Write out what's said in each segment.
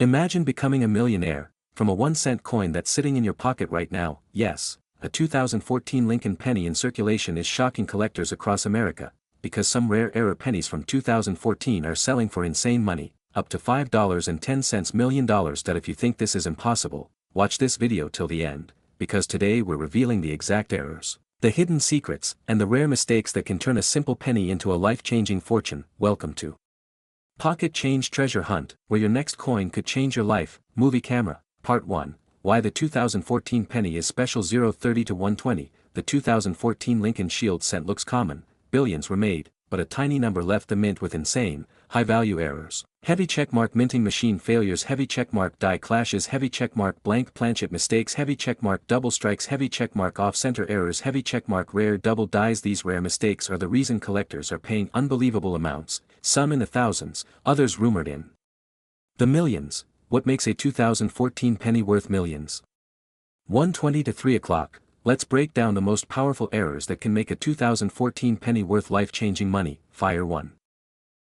Imagine becoming a millionaire from a 1-cent coin that's sitting in your pocket right now. Yes, a 2014 Lincoln penny in circulation is shocking collectors across America, because some rare era pennies from 2014 are selling for insane money, up to $5.10 million. That if you think this is impossible, watch this video till the end, because today we're revealing the exact errors, the hidden secrets, and the rare mistakes that can turn a simple penny into a life-changing fortune. Welcome to Pocket Change Treasure Hunt, where your next coin could change your life. Movie Camera, Part 1, Why the 2014 penny is special. 030 to 120, the 2014 Lincoln Shield cent looks common, billions were made, but a tiny number left the mint with insane, high-value errors. Heavy checkmark minting machine failures. Heavy checkmark die clashes. Heavy checkmark blank planchet mistakes. Heavy checkmark double strikes. Heavy checkmark off-center errors. Heavy checkmark rare double dies. These rare mistakes are the reason collectors are paying unbelievable amounts, some in the thousands, others rumored in the millions. What makes a 2014 penny worth millions? 1:20 to 3 o'clock, let's break down the most powerful errors that can make a 2014 penny worth life-changing money. Fire 1.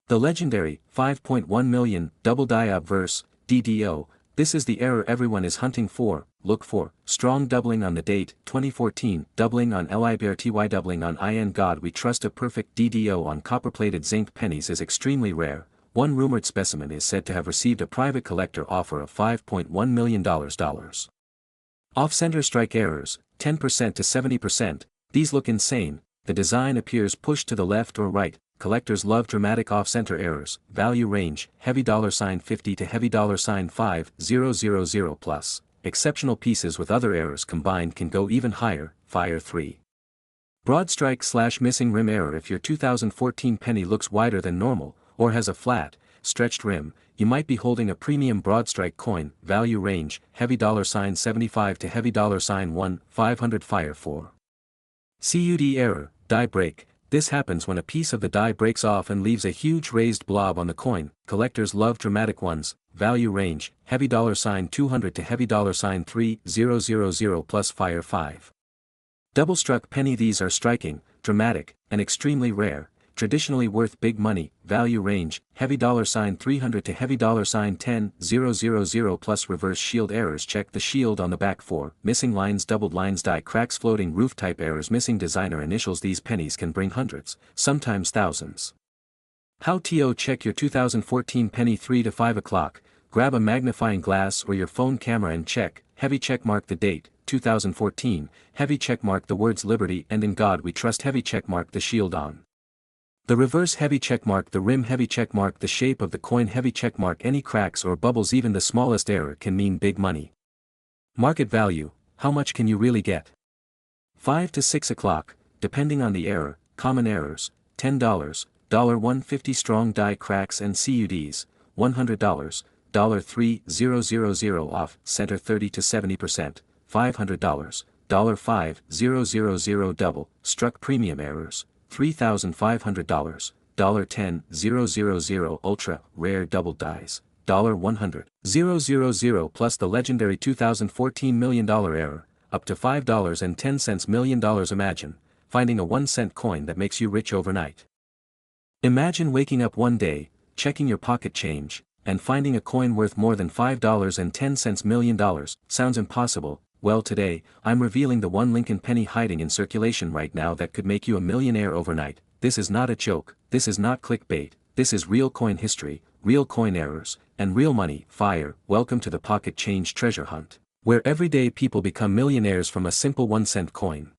The legendary 5.1 million double die obverse, DDO. This is the error everyone is hunting for. Look for strong doubling on the date 2014, doubling on LIBRTY, doubling on IN. God we trust. A perfect DDO on copper-plated zinc pennies is extremely rare. One rumored specimen is said to have received a private collector offer of $5.1 million. Off-center strike errors, 10% to 70%, these look insane. The design appears pushed to the left or right. Collectors love dramatic off-center errors. Value range, heavy $50 to heavy $5,000 plus. Exceptional pieces with other errors combined can go even higher. Fire 3. Broad strike / missing rim error. If your 2014 penny looks wider than normal, or has a flat, stretched rim, you might be holding a premium broad strike coin. Value range, heavy $75 to heavy $1,500. Fire 4. CUD error, die break. This happens when a piece of the die breaks off and leaves a huge raised blob on the coin. Collectors love dramatic ones. Value range, heavy $200 to heavy $3,000 plus. Fire 5. Double struck penny. These are striking, dramatic, and extremely rare, traditionally worth big money. Value range, heavy $300 to heavy $10,000 plus. Reverse shield errors. Check the shield on the back. 4. Missing lines, doubled lines, die cracks, floating roof type errors, missing designer initials. These pennies can bring hundreds, sometimes thousands. How to check your 2014 penny. 3 to 5 o'clock, grab a magnifying glass or your phone camera and check. Heavy checkmark the date, 2014, heavy checkmark the words liberty and in God we trust. Heavy checkmark the shield on the reverse. Heavy checkmark the rim. Heavy checkmark the shape of the coin. Heavy checkmark any cracks or bubbles. Even the smallest error can mean big money. Market value, how much can you really get? 5 to 6 o'clock, depending on the error. Common errors, $10, $150 strong die cracks and CUDs, $100, $3,000 off center 30 to 70%, $500, $5,000 double struck premium errors, $3,500, $10,000 ultra rare double dies, $100,000 plus the legendary 2014 $1 million error, up to $5.10 million. Imagine finding a 1-cent coin that makes you rich overnight. Imagine waking up one day, checking your pocket change, and finding a coin worth more than $5.10 million. Sounds impossible. Well, today, I'm revealing the one Lincoln penny hiding in circulation right now that could make you a millionaire overnight. This is not a joke, this is not clickbait, this is real coin history, real coin errors, and real money. Fire. Welcome to the Pocket Change Treasure Hunt, where everyday people become millionaires from a simple 1-cent coin.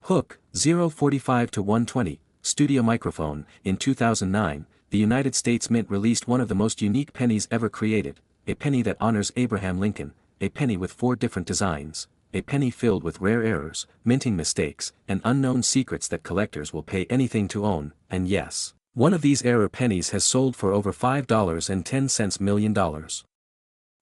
Hook, 045 to 120, studio microphone. In 2009, the United States Mint released one of the most unique pennies ever created, a penny that honors Abraham Lincoln, a penny with 4 different designs, a penny filled with rare errors, minting mistakes, and unknown secrets that collectors will pay anything to own. And yes, one of these error pennies has sold for over $5.10 million.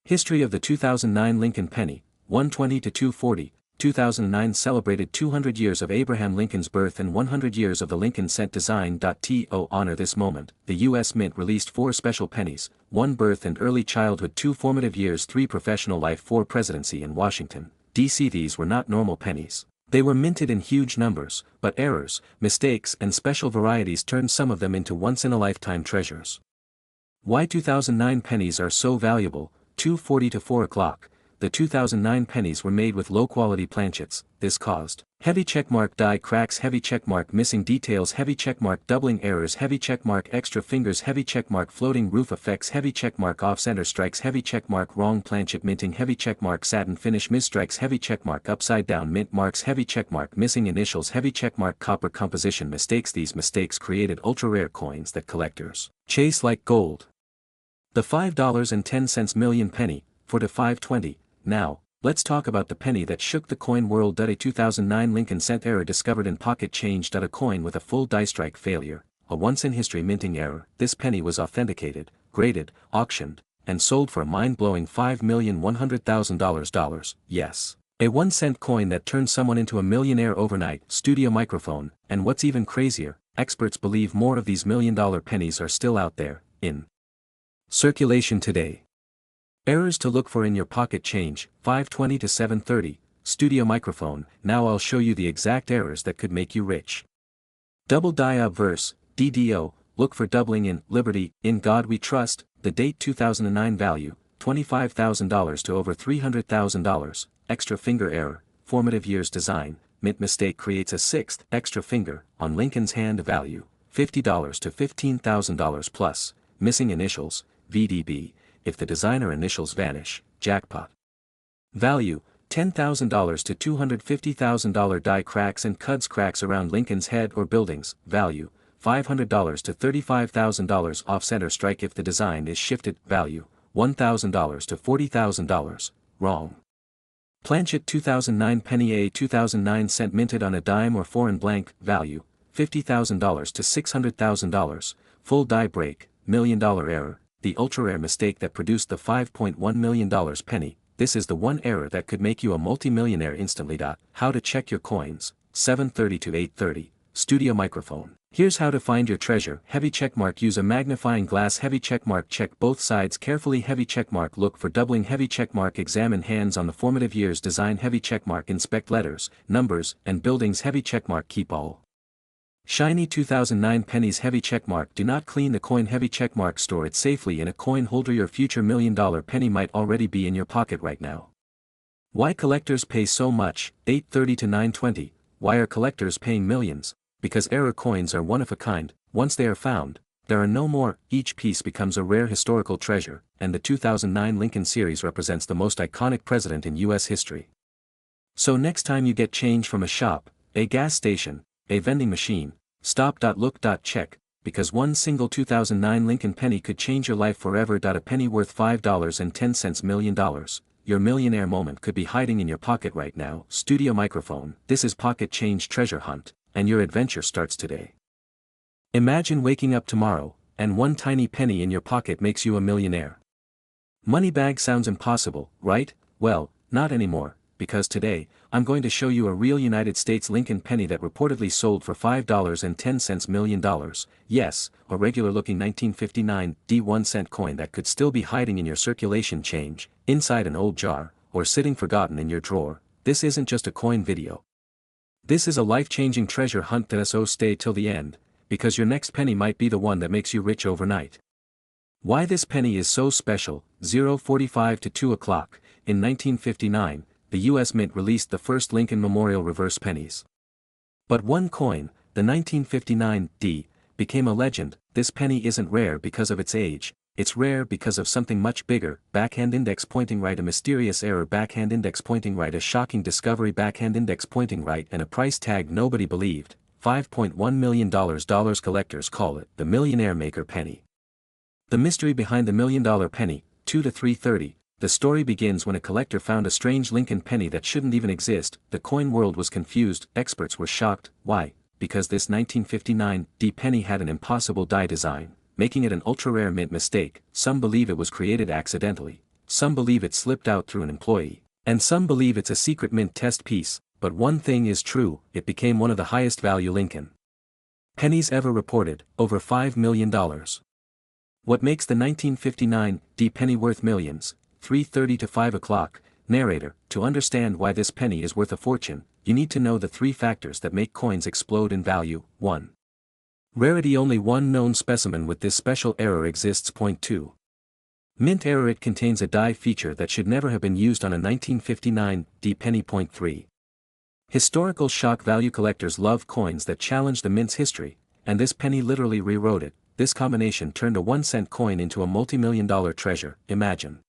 History of the 2009 Lincoln penny, 120 to 240. 2009 celebrated 200 years of Abraham Lincoln's birth and 100 years of the Lincoln cent design. To honor this moment, the U.S. Mint released 4 special pennies, 1 birth and early childhood, 2 formative years, 3 professional life, 4 presidency in Washington, D.C. These were not normal pennies. They were minted in huge numbers, but errors, mistakes and special varieties turned some of them into once-in-a-lifetime treasures. Why 2009 pennies are so valuable. 2:40 to 4 o'clock. The 2009 pennies were made with low-quality planchets. This caused heavy checkmark die cracks, heavy checkmark missing details, heavy checkmark doubling errors, heavy checkmark extra fingers, heavy checkmark floating roof effects, heavy checkmark off-center strikes, heavy checkmark wrong planchet minting, heavy checkmark satin finish misstrikes, heavy checkmark upside-down mint marks, heavy checkmark missing initials, heavy checkmark copper composition mistakes. These mistakes created ultra-rare coins that collectors chase like gold. The $5.10 million penny, 4 to 520. Now, let's talk about the penny that shook the coin world. A 2009 Lincoln cent error discovered in pocket change. A coin with a full die strike failure, a once-in-history minting error. This penny was authenticated, graded, auctioned, and sold for a mind-blowing $5,100,000. Yes. A 1-cent coin that turned someone into a millionaire overnight. Studio microphone, and what's even crazier, experts believe more of these million-dollar pennies are still out there, in circulation today. Errors to look for in your pocket change, 520 to 730, studio microphone. Now I'll show you the exact errors that could make you rich. Double die obverse, DDO, look for doubling in Liberty, in God we trust, the date 2009 value, $25,000 to over $300,000, extra finger error, formative years design, mint mistake creates a sixth extra finger, on Lincoln's hand value, $50 to $15,000 plus, missing initials, VDB. If the designer initials vanish, jackpot. Value, $10,000 to $250,000 die cracks and cuts cracks around Lincoln's head or buildings. Value, $500 to $35,000 off-center strike if the design is shifted. Value, $1,000 to $40,000. Wrong. Planchet 2009 penny, a 2009 cent minted on a dime or foreign blank. Value, $50,000 to $600,000. Full die break, $1 million error. The ultra-rare mistake that produced the $5.1 million penny. This is the one error that could make you a multi-millionaire instantly. How to check your coins, 7:30 to 8:30, studio microphone. Here's how to find your treasure. Heavy checkmark, use a magnifying glass. Heavy checkmark, check both sides carefully. Heavy checkmark, look for doubling. Heavy checkmark, examine hands on the formative years design. Heavy checkmark, inspect letters, numbers, and buildings. Heavy checkmark, keep all shiny 2009 pennies. Heavy checkmark, do not clean the coin. Heavy checkmark, store it safely in a coin holder. Your future $1 million penny might already be in your pocket right now. Why collectors pay so much, 8:30 to 9:20, why are collectors paying millions? Because error coins are one of a kind. Once they are found, there are no more. Each piece becomes a rare historical treasure, and the 2009 Lincoln series represents the most iconic president in U.S. history. So next time you get change from a shop, a gas station, a vending machine, stop. Look. Check, because one single 2009 Lincoln penny could change your life forever. A penny worth $5.10 million. Your millionaire moment could be hiding in your pocket right now. Studio microphone. This is Pocket Change Treasure Hunt, and your adventure starts today. Imagine waking up tomorrow, and one tiny penny in your pocket makes you a millionaire. Money bag sounds impossible, right? Well, not anymore. Because today, I'm going to show you a real United States Lincoln penny that reportedly sold for $5.10 million. Yes, a regular-looking 1959 1-cent coin that could still be hiding in your circulation change, inside an old jar, or sitting forgotten in your drawer. This isn't just a coin video. This is a life-changing treasure hunt. So stay till the end, because your next penny might be the one that makes you rich overnight. Why this penny is so special. 0:45 to 2 o'clock, in 1959, the U.S. Mint released the first Lincoln Memorial reverse pennies. But one coin, the 1959 D, became a legend. This penny isn't rare because of its age, it's rare because of something much bigger. Backhand index pointing right, a mysterious error. Backhand index pointing right, a shocking discovery. Backhand index pointing right, and a price tag nobody believed, $5.1 million. Collectors call it the millionaire maker penny. The mystery behind the $1 million penny, 2 to 3:30. The story begins when a collector found a strange Lincoln penny that shouldn't even exist. The coin world was confused, experts were shocked. Why? Because this 1959 D penny had an impossible die design, making it an ultra-rare mint mistake. Some believe it was created accidentally, some believe it slipped out through an employee, and some believe it's a secret mint test piece. But one thing is true, it became one of the highest value Lincoln pennies ever reported, over $5 million. What makes the 1959 D penny worth millions? 3:30 to 5 o'clock, narrator. To understand why this penny is worth a fortune, you need to know the 3 factors that make coins explode in value. 1. Rarity. Only one known specimen with this special error exists. Point 2. Mint error: it contains a die feature that should never have been used on a 1959 D penny. Point 3. Historical shock value: collectors love coins that challenge the mint's history, and this penny literally rewrote it. This combination turned a 1-cent coin into a multi-million-dollar treasure. Imagine.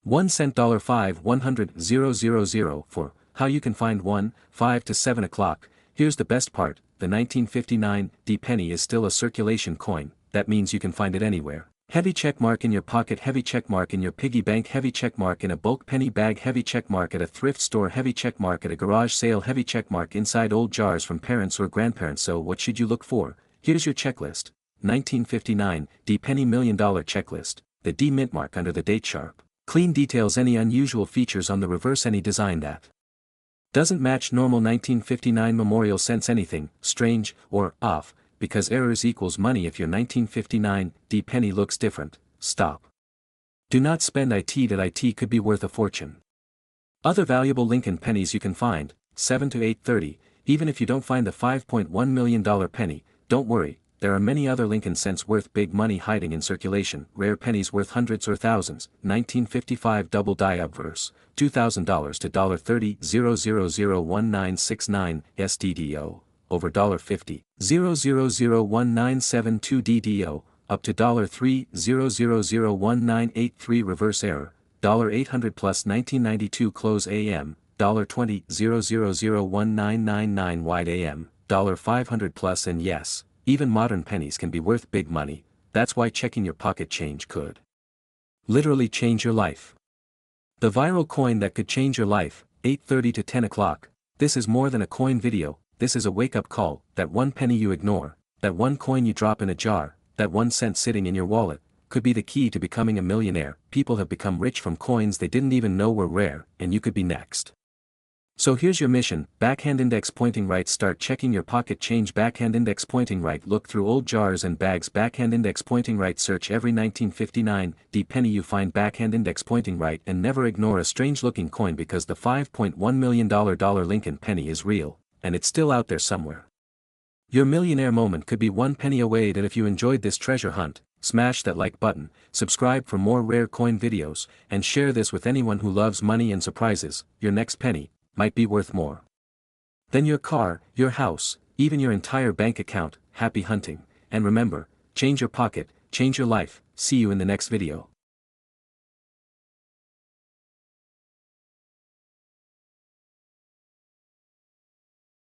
1 cent $5 100 000 for how you can find 1, 5 to 7 o'clock. Here's the best part: the 1959 D penny is still a circulation coin. That means you can find it anywhere. Heavy checkmark in your pocket, heavy checkmark in your piggy bank, heavy checkmark in a bulk penny bag, heavy checkmark at a thrift store, heavy checkmark at a garage sale, heavy checkmark inside old jars from parents or grandparents. So what should you look for? Here's your checklist. 1959 D penny $1 million checklist. The D mint mark under the date sharp. Clean details: any unusual features on the reverse, any design that doesn't match normal 1959 memorial cents, anything strange or off, because errors equals money. If your 1959 D penny looks different, stop. Do not spend it. That it could be worth a fortune. Other valuable Lincoln pennies you can find, 7 to 830. Even if you don't find the $5.1 million penny, don't worry. There are many other Lincoln cents worth big money hiding in circulation, rare pennies worth hundreds or thousands. 1955 double die obverse, $2,000 to $30 0001969 SDDO, over $50 0001972 DDO, up to $3 0001983 reverse error, $800 plus 1992 close AM, $20 0001999 wide AM, $500 plus. And yes, even modern pennies can be worth big money. That's why checking your pocket change could literally change your life. The viral coin that could change your life, 8:30 to 10 o'clock. This is more than a coin video, this is a wake-up call. That one penny you ignore, that one coin you drop in a jar, that 1 cent sitting in your wallet, could be the key to becoming a millionaire. People have become rich from coins they didn't even know were rare, and you could be next. So here's your mission: backhand index pointing right. Start checking your pocket change. Backhand index pointing right. Look through old jars and bags. Backhand index pointing right. Search every 1959 D penny you find. Backhand index pointing right. And never ignore a strange looking coin, because the $5.1 million Lincoln penny is real, and it's still out there somewhere. Your millionaire moment could be 1 penny away. And if you enjoyed this treasure hunt, smash that like button, subscribe for more rare coin videos, and share this with anyone who loves money and surprises. Your next penny might be worth more than your car, your house, even your entire bank account. Happy hunting, and remember, change your pocket, change your life. See you in the next video.